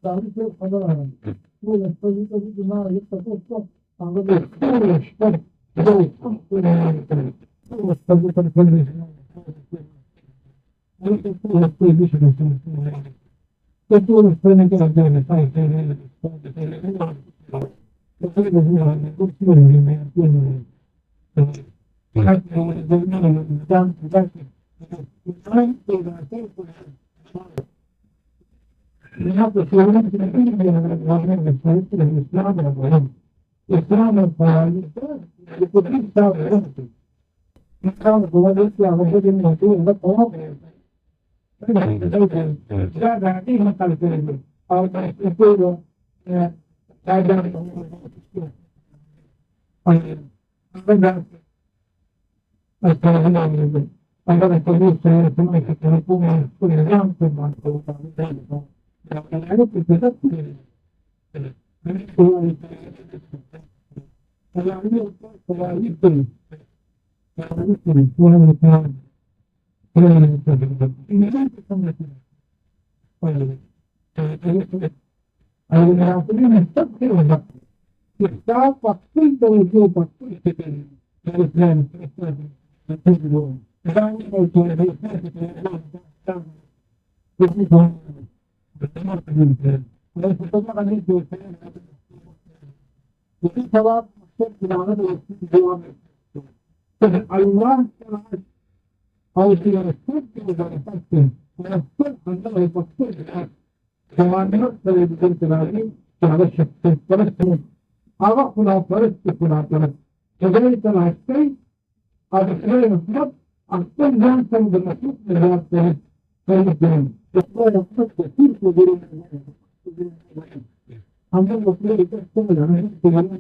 تعريف الحضارة هو الطريقة دي ما يتفق عن الشرق زي هو الطريقة الكلية تقول السنة كده لهذا الشيء الإسلام المهم الإسلام الفعالي يكون سابع كان هو الإسلام الذي يكون بالطواف لا بعدين مثل كلمة أو يقول هذا بدأ الكلام عن أنا أقول سيكون يكون كل يوم ثم لكن عرفت التذكر وفي ثواب مختلف من عمله الله أو في الرسول وبركاته ويقول عندما يفكر كما نرسل بجنة العليم على الشخص فرسل عرفنا فرسل فرسل كذلك العسكري الرسول المطلب أحسن ناسا بالنسوط لذات فرسل يقول يقول كثير كبير عندما يقول يقول عن الجمال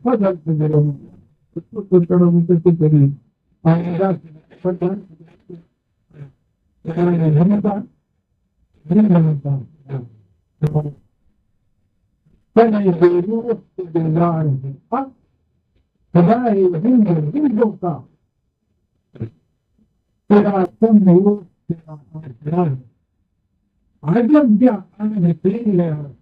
فضل في الجمال كنت أنا متذكر أنا فتح رمضان فلا يقولون بالله الحق فلا يهمهم بالبقاء فلا تنموا في عجب جاء عن الدين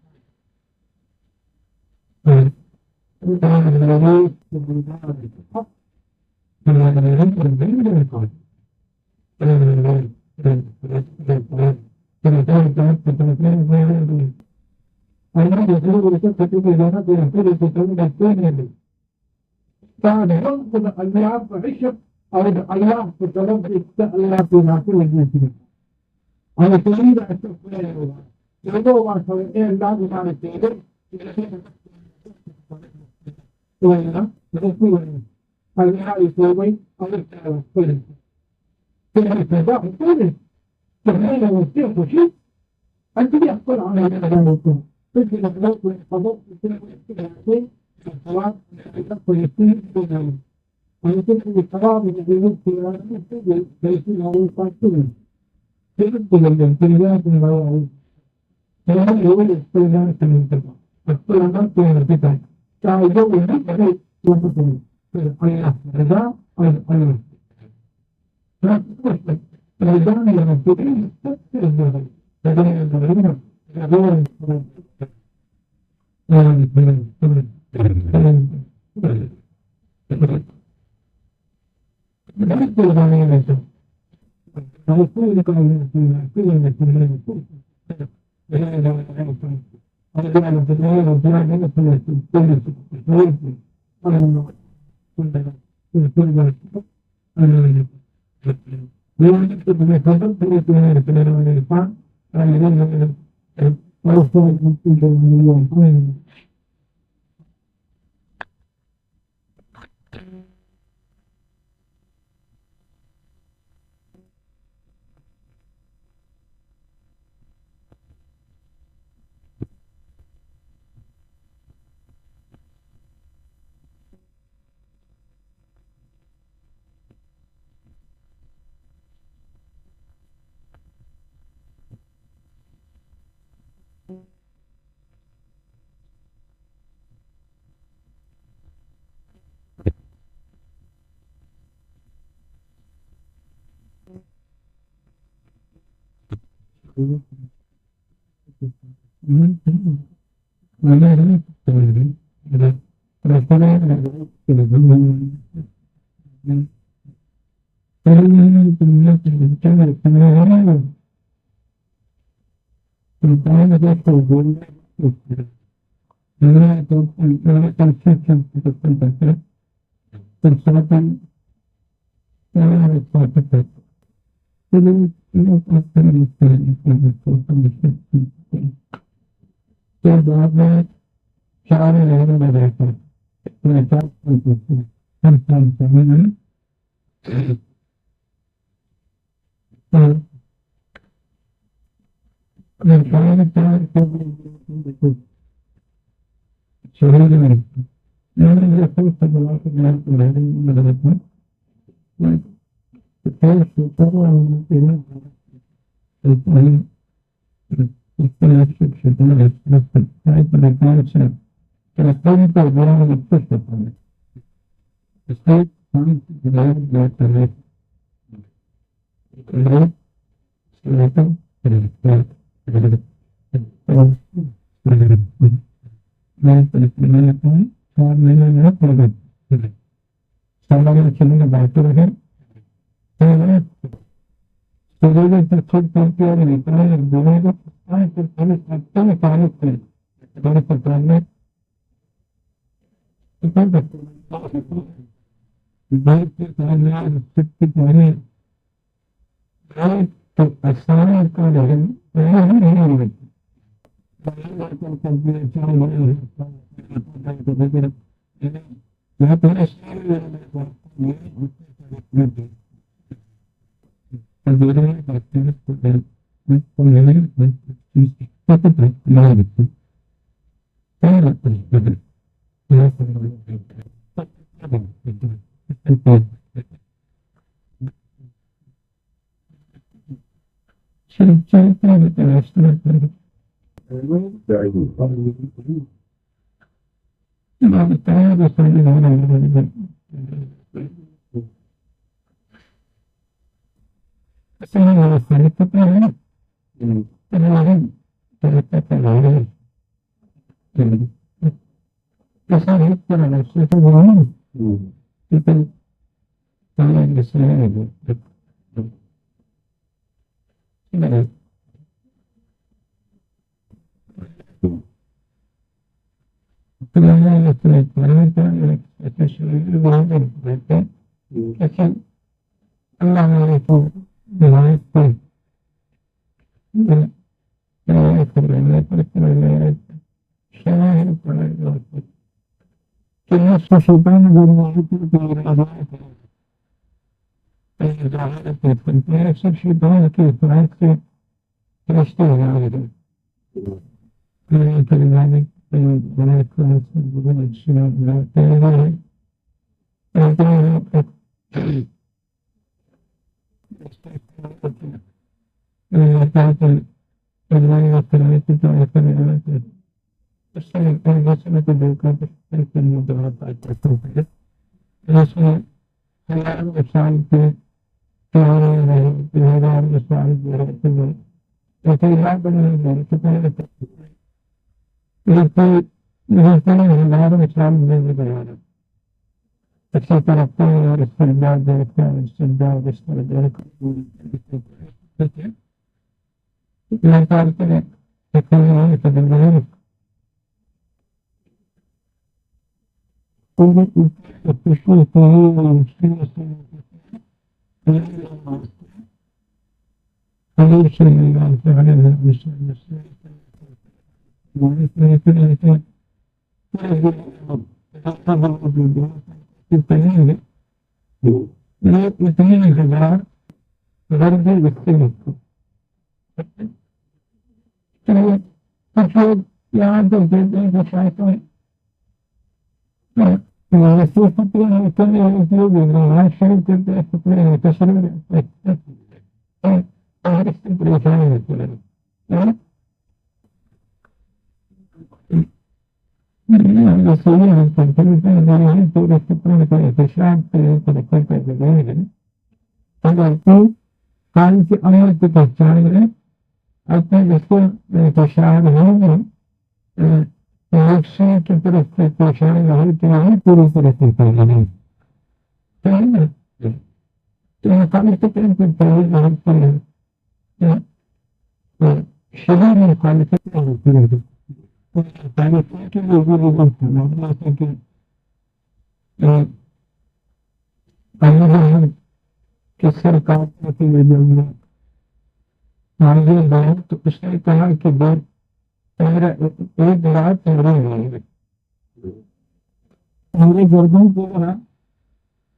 كان ينقل المياه عشق أو الله تتلبس الله في كل المسلمين أنا تريد أن تقول يقول ما سوى إيه لازم على السيد وين يقول المياه يسوي أو يسوي كل كل تهمين وسيف وشيء أنت يحصل على هذا تجد الأخلاق والحضور في الصلاة تدخل يسير بينهم ويتم الكلام الذي يمكن ليس له فاصلة تدخل الامتياز المواعيد فهو يقول استخدام الانتباه استخدام الانتباه تعالوا نحن ونحن الحياة رضا الحياة لا تقصد رضا ينتبه تستخدم رضا ينتبه رضا اپنے بالکل انتشار ہوگی الیکشن کی طرف سے کوشاں رہے کہ نہیں پوری طرح سے پہلے نہیں تو مخالفت کی پہلے بہت پر شدید مخالفت ہوتی ہے مخالفت کے لوگوں جیسے کہ کہ سرکار کے لیے آگے بڑھے تو اس نے کہا کہ میرا ایک رات میرے گردوں کو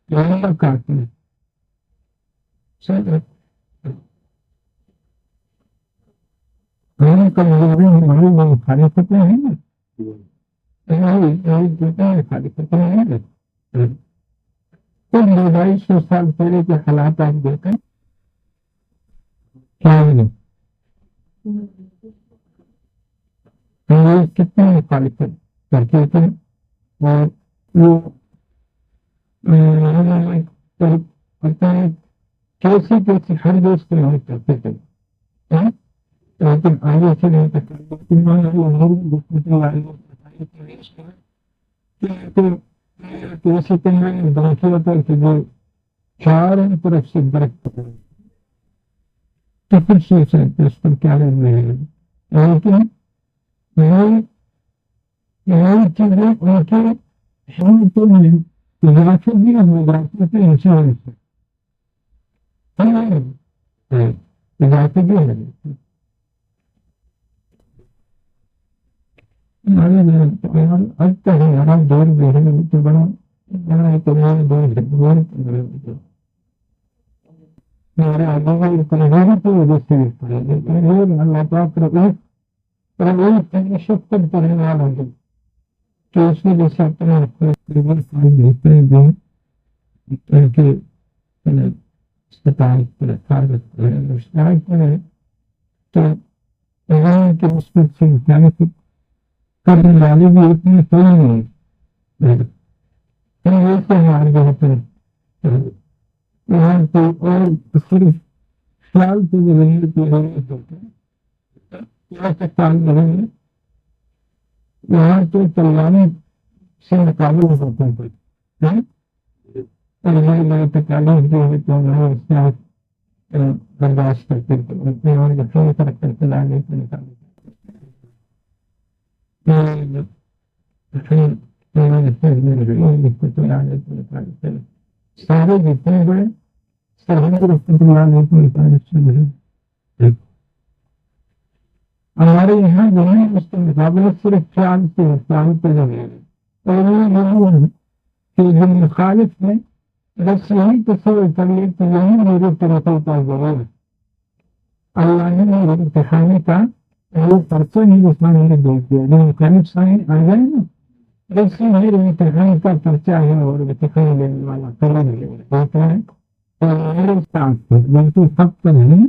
لمبا کاٹتے ہیں ہمیں کمزوری ہماری مخالفتیں ہیں نا مخالفتیں ہیں نا کچھ 200 سال پہلے کے حالات آپ دیکھیں کیا کتنے مخالفت کرتے تھے اور وہ کیسی ہر دوست کو نہیں کرتے تھے لیکن آگے سے نہیں داخل ہوتا ہے کہ وہ چاروں طرف سے برف پکڑے تو پھر سوچ رہے تھے اس پر کیا رہے ہیں لیکن یہ چیزیں ان کے ہمتوں میں اضافے بھی اور مضافے کے انسان سے اضافے بھی ہے اب تک ہمارا دور جو ہے تو بڑا دور میرے آگے کی وجہ سے اللہ پاک شفقت کرنے والا ہے تو اس میں جیسے اپنا دیتے ہیں اسپتال تو مثبت سے کرنے والے بھی اتنے صحیح نہیں ویسے ہمارے یہاں پہ یہاں پہ اور صرف خیال سے زمین کی ضرورت ہوتی ہے سال رہیں گے یہاں تو تلوانے سے مقابل ہوتا ہے نئے تکالیف جو ہے تو اس سے آپ برداشت کرتے اور فرق کرتے لانے سے نکالتے سارے جتنے بڑے ہمارے یہاں جو ہے اس کے مقابلے صرف خیال سے خیال پہ لگے کہ جو مخالف ہے بس یہی تصور کر لیے کہ یہی میرے طریقے کا ضرور ہے اللہ نے میرے امتحانے کا وہ پرسوں ہی اس میں نے دیکھ دیا جو مخالف سائن آ جائے نا ویسے میرے امتحان کا پرچہ ہے اور امتحان لینے والا کرنے ہوتا ہے تو میرے ساتھ بلکہ سب کا نہیں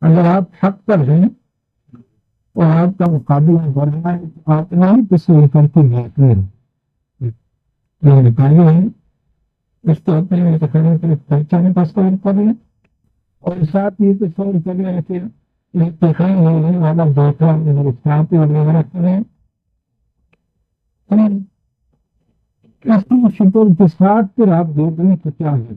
اگر آپ حق پر ہیں اور آپ کا مقابلہ بڑھنا ہے تو آپ نہیں تصویر کرتے ہیں اس کو اپنے امتحان کے پرچہ میں تصویر کر لیں اور ساتھ یہ تصویر کر لیں کہ امتحان ہونے والا بیٹھا میرے ساتھ وغیرہ کریں اس کی شکل کے ساتھ پھر آپ دیکھ لیں تو کیا ہے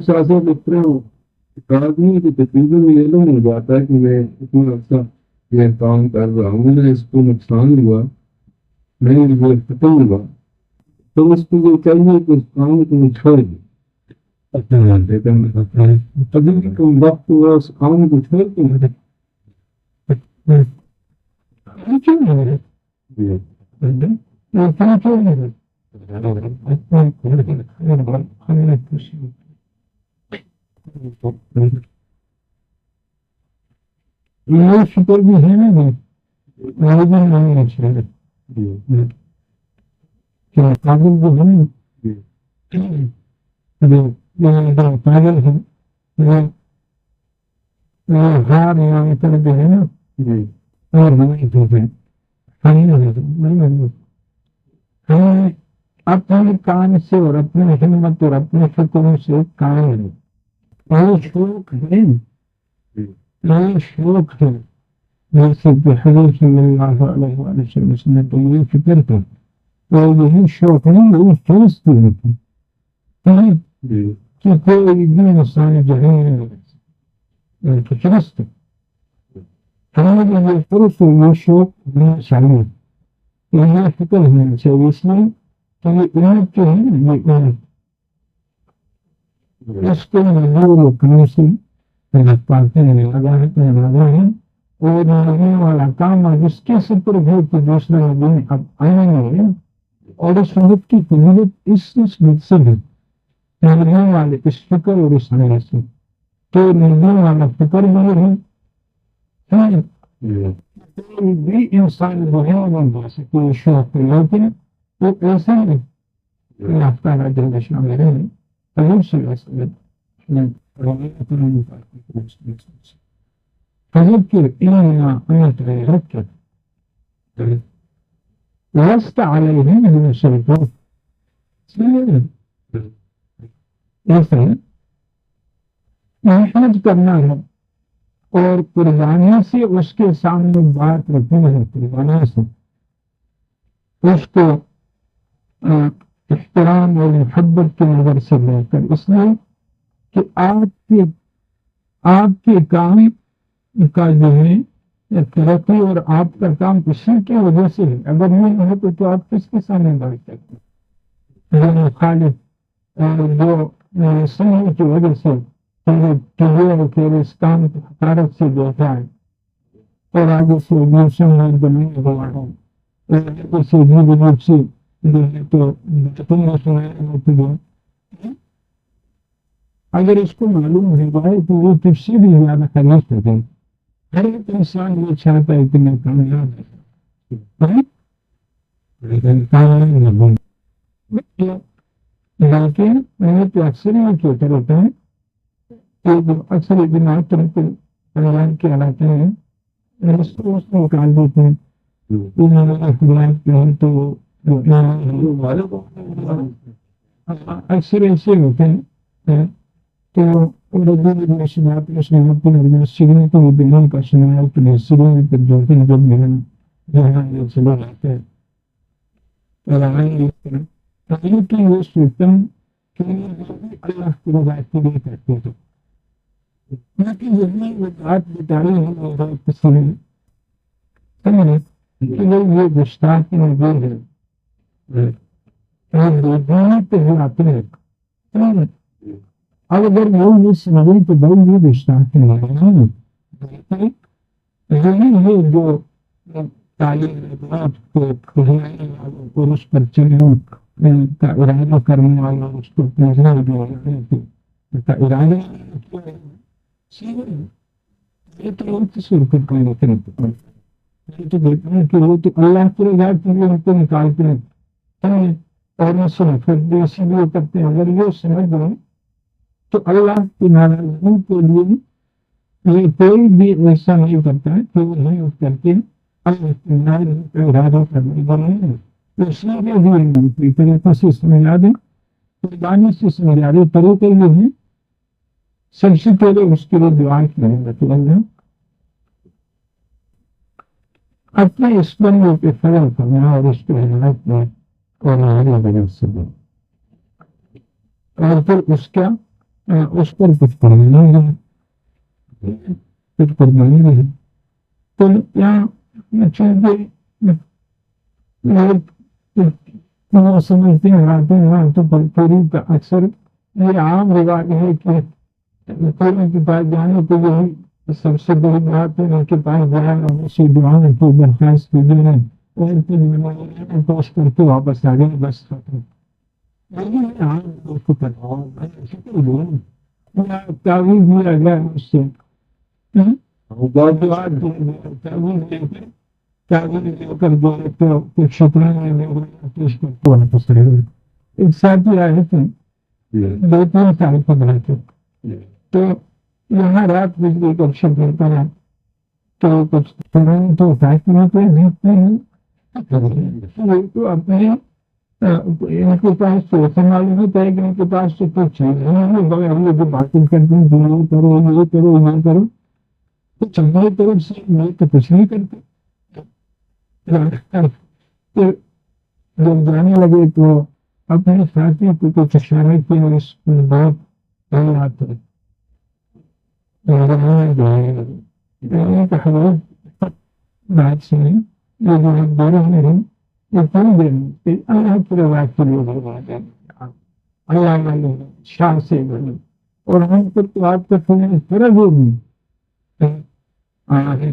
سیاست اس طرح آدمی کی تقریباً یہ علم ہو جاتا ہے کہ میں اتنا عرصہ یہ کام کر رہا ہوں مجھے اس کو نقصان ہوا نہیں مجھے ختم ہوا تو اس کو یہ چاہیے کہ اس کام کو چھوڑ دیں کبھی کوئی وقت ہوا اس کام کو چھوڑ کے مجھے یہ شکر بھی ہے نا قابل کو پیدل ہے غار یہاں طرف ہے نا اور ہمیں اپنے کام سے اور اپنے ہمت اور اپنے فکروں سے کام ہے یہ شوق ہے یہ شوق ہے جیسے کہ حضور صلی اللہ علیہ وسلم نے تو یہ فکر تھا اور یہی شوق نہیں وہ فرست ہوتی کہ کوئی بھی انسان جو ہے تو فرست ہمیں یہ فرست یہ شوق ہونا چاہیے یہ فکر ہونا چاہیے اس لیے کہ یہ امت جو ہے یہ امت اس کو نظور کرنے سے پاتے ہیں لگا ہے اور لگنے والا کام جس کے سپر ہے کہ دوسرے دن اب آئیں گے اور اس امت کی قبولیت اس مقصد ہے لگنے والے اس فکر اور اس حال سے تو لگنے والا فکر نہیں ہے کوئی بھی انسان جو ہے وہ جیسے کوئی شوق لیکن وہ ایسا ہے اللہ تعالیٰ جل شانہ ہے حضور صلی اللہ علیہ وسلم فذكر إنما أنت ذكر لست عليهم بمسيطر مثلا محنت کرنا ہے اور قربانی سے اس کے سامنے بات رکھنا ہے قربانی سے اس کو احترام اور محبت کی نظر سے لے کر اس لیے کہ آپ کے کام کا جو ہے ترقی اور آپ کا کام اسی کی وجہ سے ہے اگر نہیں ہوتے تو آپ کس کے سامنے بات کرتے ہیں خالد جو سننے کی وجہ سے اس کام کی حقارت سے دیکھا ہے اور آگے سے موسم میں بنایا ہوا ہے آگے سے جیب سے تو اگر اس کو معلوم ہے تو وہ تجھ سے بھی زیادہ خلاص ہوتے ہیں ہر ایک انسان یہ چاہتا ہے کہ میں کامیاب ہے لیکن میں نے تو اکثر یہ کہتا رہتا ہے کہ اکثر بنا طرح کے علاقے میں اس کو نکال دیتے ہیں تو اکثر ایسے ہوتے ہیں تو سیکھنے کو بھی بہن کا سنا تو سیکھنے کے دو تین جب ملن چلے جاتے ہیں کہ وہ سوچن کہ اللہ کی رضا کے لیے کرتے تھے لیکن وہ بات بتائی ہے کسی نے کہ یہ گستاخی نظر ہے آتے ہیں اب اگر وہ یہ سمجھیں تو بڑی یہ گستاخی نہیں ہے جو تعلیم کو اس پر چلنے کا ارادہ کرنے والا اس کو پوچھنا کا ارادہ یہ تو صرف کوئی نہیں تو دیکھتے ہیں کہ وہ تو اللہ کی رضا کے لیے ان کو نکالتے ہیں اور وہ صرف اسی لیے کرتے ہیں اگر یہ سمجھ گئے تو اللہ کی ناراضگی کے لیے یہ کوئی بھی ایسا نہیں کرتا ہے کہ وہ نہیں کر کے اللہ کی ناراضگی کا ارادہ کرنے کا نہیں ہے تو اس لیے طریقے سے سمجھا دیں قربانی سے سمجھا دیں طریقے یہ ہیں سب سے پہلے اس کے لیے دعا کریں گے اللہ اپنے اس بندے کے فضل کرنا اور اس کی حمایت میں اور ہماری وجہ سے اور پھر اس پر کچھ پڑھنا ہے کچھ پڑھنا ہے تو یہاں چیزیں سمجھتے ہیں آتے ہیں تو پوری کا اکثر یہ عام رواج ہے کہ کوئی ان کے پاس جانے تو یہی سب سے بڑی بات ہے، ان کے پاس جانا اور اسے دعائیں کو درخواست کی جائے اور پھر پیش کر کے واپس آ گئے، بس ختم۔ یہی عام لوگ کو پتا تعویذ دیا گیا اس سے، دعا تعویذ دے کر تعویذ دے کر دو شکرانے پیش کر کے واپس آ گئے۔ ایک ساتھی آئے تھے 2-3 سال پندرہ تھے، تو یہاں رات بجلی کا شکر کرا تو کچھ تو فیصلہ پہ دیکھتے ہیں تو اپنے ان کے پاس تو معلوم ہوتا ہے کہ ان کے پاس تو کچھ چیز ہے، بغیر ہم لوگ باتیں کرتے ہیں یہ کرو یہ کرو یہ کرو، تو چندے طرف سے یہ تو کچھ نہیں کرتے۔ تو جب جانے لگے تو اپنے ساتھی کو کچھ اشارہ کیا، اس میں بہت بات ہے بات سنی اللہ کی روایت کے لیے اللہ شاہ سے بنی اور ہم کو تو آپ کا سنیں فرض ہوگی،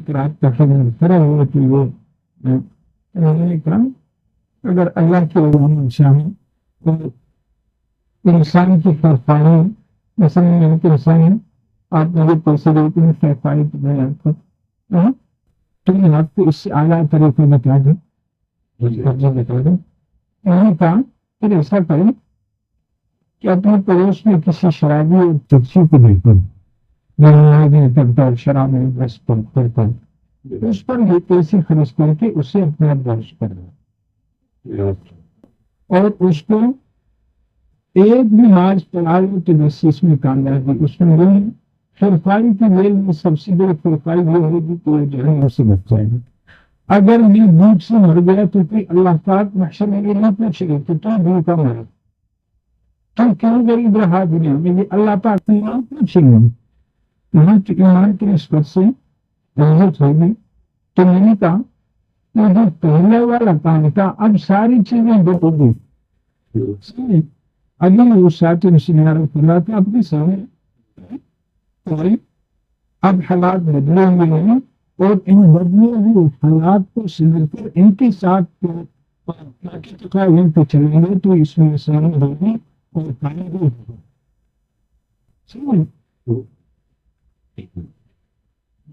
رات کا سنیں فرض ہوتی ہے۔ انہوں نے کہا اگر اللہ کے علم شاہ تو انسان کی فرفائی مثلا انسان آپ مجھے پیسے دیتے ہیں فرفائی میں آپ کو تو میں آپ کو اس سے اعلیٰ طریقے بتا دوں بتا دوں۔ انہوں نے کہا پھر ایسا کریں کہ اپنے پڑوس میں کسی شرابی اور چپسی کو دیکھو شراب کرتا اس پر یہ پیسے خرچ کر کے اسے اپنا درج کر دو اور اس کو ایک بھی مارچ پڑھا لو تو بس اس میں کامیابی۔ اس میں فرقائی کی میل میں سب سے بڑی فرقائی یہ ہوگی تو جہنم سے بچ جائے گا۔ اگر میں بھوک سے مر گیا تو پھر اللہ پاک محشر میں نہیں پوچھے گا کہ تم بھوکا مرا، تم کیوں غریب رہا دنیا میں، اللہ پاک نہیں پوچھیں گے۔ یہاں تو ایمان کی نسبت سے عزت ہوگی۔ تو میں نے کہا مجھے پہلے والا کام تھا، اب ساری چیزیں بدل گئی۔ اگلے وہ ساتھی نشان کرا تھا اپنے سامنے اب حالات بدلے ہوئے ہیں اور ان بدلے ہوئے حالات کو سمجھ کر ان کے ساتھ ان پہ چلیں گے تو اس میں آسانی ہوگی اور پانی بھی ہوگا۔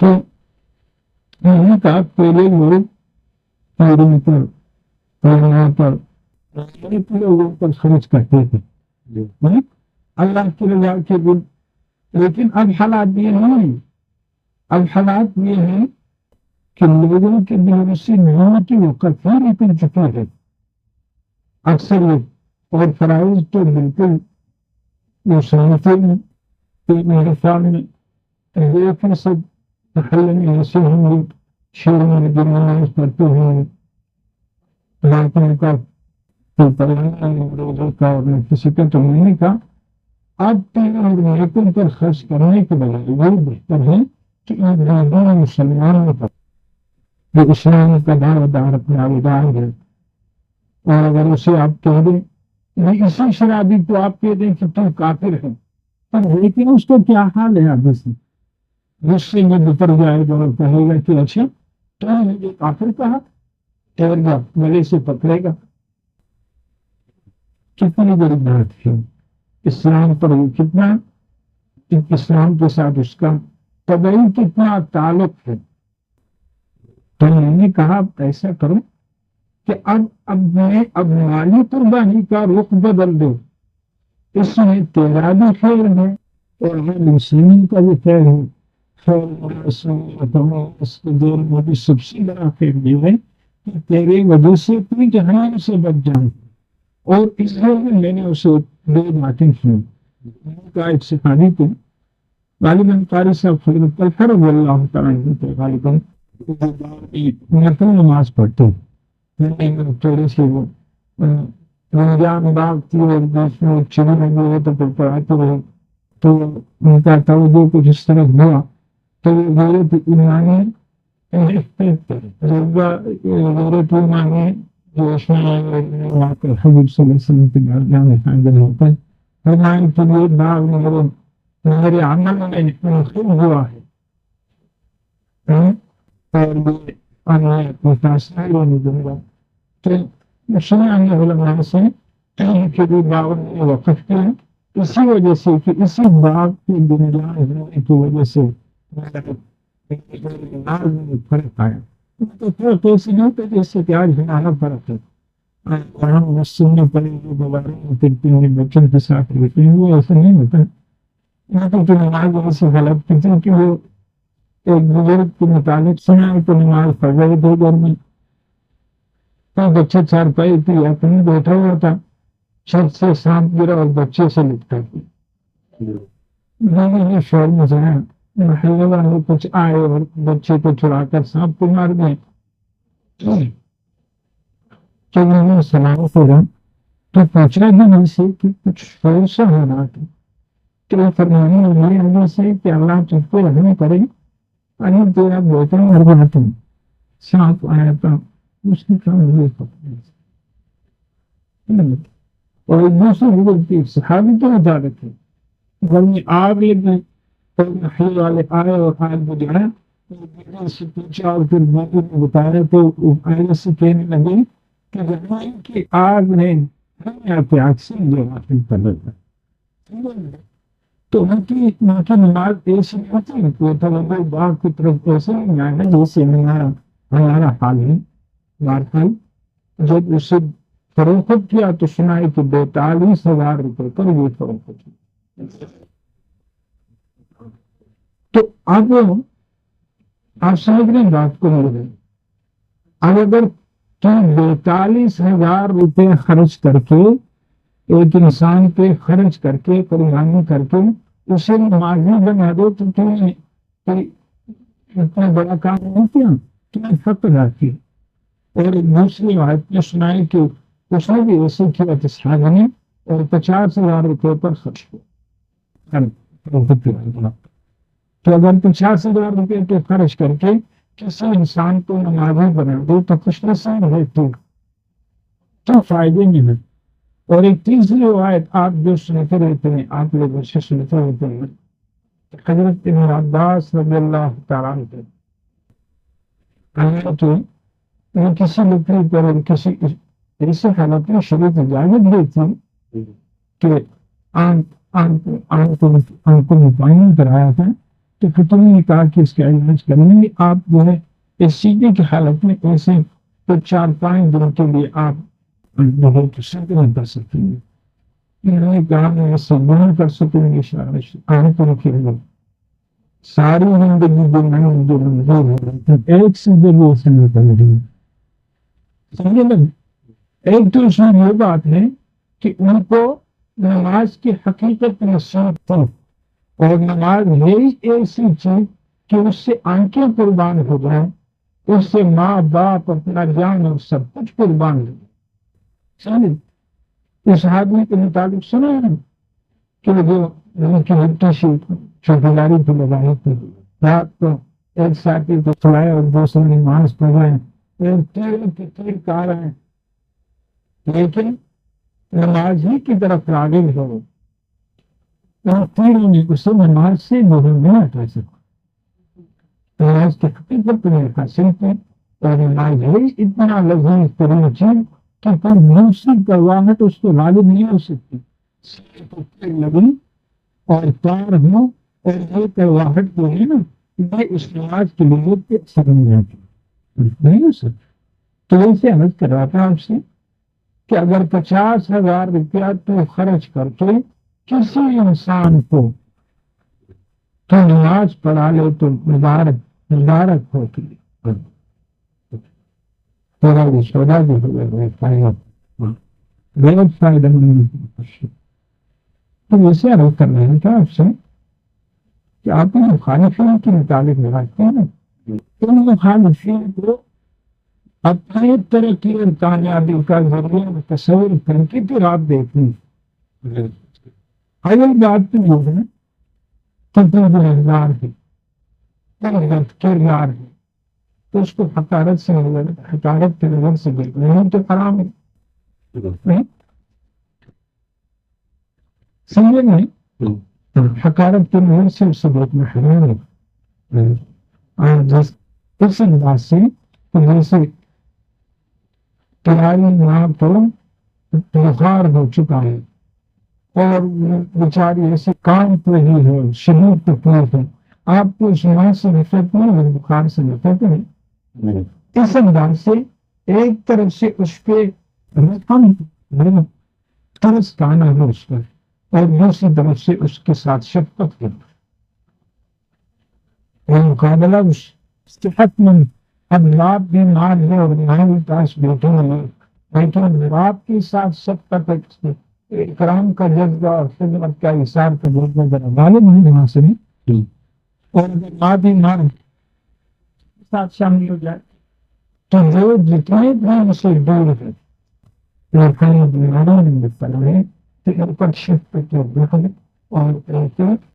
تو انہوں کا پہلے لوگ پیروں پر پڑھنا پر پورے لوگوں پر خرچ کرتے تھے اللہ کی رضا کے دل، لیکن اب حالات یہ نہیں، اب حالات یہ ہیں کہ لوگوں کے دل سے نعمتیں وہ کفارے کر چکے ہیں اکثر لوگ، اور فرائض تو بالکل وہ سمجھتے ہیں کہ میرے سامنے 1% محل میں ایسے ہوں گے شہروں میں نماز پڑھتے ہیں راتوں کا روزوں کا اور کسی کا، تو میں نے کہا اب نیکوں پر خرچ کرنے کے بجائے یہ بہتر ہے کہ ان لوگوں مسلمانوں پر جو اسلام کا دار اپنا ادار ہے، اور اگر اسے آپ کہہ دیں اسی شرابی کو آپ کہہ دیں کہ تم کافر ہے، لیکن اس کو کیا حال ہے آپ سے غصے میں بتر جائے گا اور کہے گا کہ اچھا تو مجھے کافر کہا، ٹھہر گا گلے سے پکڑے گا۔ کتنی بڑی بات ہے اسلام پر، وہ کتنا اسلام کے ساتھ اس کا طبعی کتنا تعلق ہے۔ تو میں نے کہا ایسا کرو کہ اب مالی قربانی کا رخ بدل دو، اس میں تیرا بھی خیر ہے اور مسلمین کا بھی خیر ہے، اس کے دور میں بھی سب سے بڑا خیر یہ ہے کہ تیرے وجہ سے تم جہنم سے بچ جاؤں، اور اس لیے میں نے اسے 2 باتیں سنی۔ کا ایک صحابی کو غالباً قاری صاحب حضرت طلحہ رضی اللہ تعالیٰ عنہ غالباً نفل نماز پڑھتے تھوڑے سے وہ رمضان باغ تھی اور بیچ میں چلی لگے ہوئے تو پھر پڑھاتے رہے، تو ان کا توجہ کچھ اس طرح ہوا تو وہ غیرت ایمانی غیرت ایمانی جو اس میں حضرت صلی اللہ علیہ وسلم کے درمیان حاضر ہوتا ہے فرمائیں کہ یہ باغ میرے عمل میں منخر ہوا ہے، اور یہ میں اپنی فیصلہ لینے دوں گا۔ تو سنا ہے علماء سے کہ یہ باغ میں وقف کیا، اسی وجہ سے کہ اسی باغ کی بنیاد ہونے کی وجہ سے فرق آیا۔ تو فرق ایسے نہیں ہوتا جیسے کہ آج ہمارا فرق ہے، ہم سننے پڑے گی مبارک کرتے ہیں بچوں کے ساتھ رہتے ہیں، وہ ایسا نہیں ہوتا۔ یہاں تو نماز ایسی غلط کی تھی کہ وہ ایک بزرگ کے متعلق سنا ہے تو نماز پڑھ رہے تھے گھر میں، تو بچہ چار پائی تھی یا کہیں بیٹھا ہوا تھا، چھت سے سانپ گرا اور بچے سے لپٹا میں نے یہ شور مچایا، محلے والے کچھ آئے اور بچے کو چھڑا کر سانپ کو مار گئے۔ جب میں نے سلام کرا تو پوچھ رہا تھا مجھ سے کہ کچھ شور سا ہو رہا تھا، کہ فرمانے لگے اللہ سے کہ اللہ تجھ کو رحم کرے، ارے تیرا بیٹا مر گیا تھا، سانپ آیا تھا، اس نے کہا مجھے پکڑا۔ اور ایک دوسرے بزرگ صحابی تو عدالت ہے غمی آگ لگ گئے، اور محل والے آئے اور آگ بجھایا، اور سے پوچھا اور پھر میں نے بتایا تو آئے سے کہنے لگے کہ زمین کی آگ نے ہمیں آپ آگ سے یہ حاصل کر رہا ہے۔ تو ان کی نماز ایسی نہیں ہوتی کہ وہ توجہ باغ کی طرف ایسے نہیں آئے جیسے ہمارا حال ہے۔ بہرحال جب اسے فروخت کیا تو سنا ہے کہ 42,000 روپے پر یہ فروخت کیا۔ تو اب آپ سمجھ رہے ہیں بات کو مل گئی۔ اب اگر تم 42,000 روپے خرچ کر کے ایک انسان پہ خرچ کر کے قربانی کر کے اسے نمازی بنا دو تو تمہیں اتنا بڑا کام نہیں کیا، تمہیں حق ادا کیا۔ اور دوسری بات یہ سنائی کہ اس نے بھی ایسے کیا صحابہ نے، اور 50,000 روپے پر خرچ کیا۔ تو اگر 50,000 روپے پہ خرچ کر کے کسی انسان کو نمازی بنا دو تو خوش نصیب ہے تو فائدے میں ہے۔ اور ایک تیسری روایت آپ جو سنتے رہتے ہیں، آپ لوگوں سے سنتے رہتے ہیں، حضرت ابن عباس رضی اللہ تعالیٰ عنہ تو کسی لکڑی پر کسی ایسے حالت میں شریعت اجازت دی تھی کہ آنکھ کو مطمئن کرایا تھا، تو فتوی نے کہا کہ اس کا علاج کرنے میں آپ جو ہے اس سیدھے کی حالت میں ایسے تو 4-5 دنوں کے لیے آپ بہت سیدھے نہیں کر سکتے ہیں۔ انہوں نے کہا میں اس سے نہیں کر سکوں گی آنکھوں کے لیے ساری زندگی جو میں جو منظور ہو رہی تھی ایک سیدھے وہ سے نکل رہی۔ سمجھے لگ ایک تو اس میں یہ بات ہے کہ ان کو نماز کی حقیقت نصیب تھی، اور نماز ہے ایسی چیز کہ اس سے آنکھیں قربان ہو جائیں، اس سے ماں باپ اپنا جان اور سب کچھ قربان ہو جائے۔ اس آدمی کے مطابق سنا ہے کہ جو ان کی مٹی سے چوکیداری کو لگائی تھی، رات کو ایک ساتھی کو سلائے اور دوسرے نماز پڑھائے، ایک تیر کی تیر کہا رہے ہیں، لیکن نماز ہی کی طرف راغب ہو، اور تیروں نے اسے نماز سے نہیں ہٹا سکا۔ نماز کی حقیقت میں حاصل کی، اور نماز ہی اتنا لذیذ ترین چیز کہ کوئی دوسری کرواہٹ اس کو غالب نہیں ہو سکتی۔ لگن اور تار ہو اور یہ کرواہٹ جو ہے نا یہ اس نماز کی لذت پہ اثر نہیں جاتی، نہیں ہو سکتی۔ تو اسے عرض کر رہا تھا آپ سے کہ اگر 50,000 روپیہ تو خرچ کر کے کسی انسان کو تو نماز پڑھا لے تو مبارک ہوتی ہے، تھوڑا بھی سودا بھی ہو بہت فائدہ مند۔ تو ویسے عرض کر رہے تھا آپ سے کہ آپ نے مخالفین کے متعلق رکھتے ہیں نا، ان مخالفین کو اپنی ترقی اور کامیابی کا ذریعہ تصور کر کے پھر آپ دیکھیں اگر بات تو یہ ہے کہ گنہگار ہے، کردار ہے، تو اس کو حقارت سے حقارت کے نظر سے دیکھنا تو حرام ہے۔ سمجھے نہیں حقارت کے نہیں سے ثبوت میں حرام ہے اور جس اس انداز سے جیسے تمہاری یہاں پر بخار ہو چکا ہے اور بیچاری ایسے کام پہ ہی ہے شریر پہ پوٹ ہے آپ کو اس یہاں سے نفرت نہیں ہے بخار سے نفرت نہیں اس انداز سے ایک طرف سے اس پہ رقم ترس کانا ہے اس پر اور دوسری طرف سے اس کے ساتھ شفقت کرنا یہ مقابلہ صحت مند اب آپ بھی مار ہے اور یہاں پاس بیٹھے ہیں لیکن آپ کے ساتھ شفقت اکرام کا جذبہ اور خدمت کا احسان کا جذبہ ذرا غالب نہیں وہاں سے نہیں اور اگر ماں بھی ماں ساتھ شامل ہو جائے تو وہ جتنے بھی اسے دور ہے لیکن بیماروں نے بتایا ہے کہ اوپر شفقت اور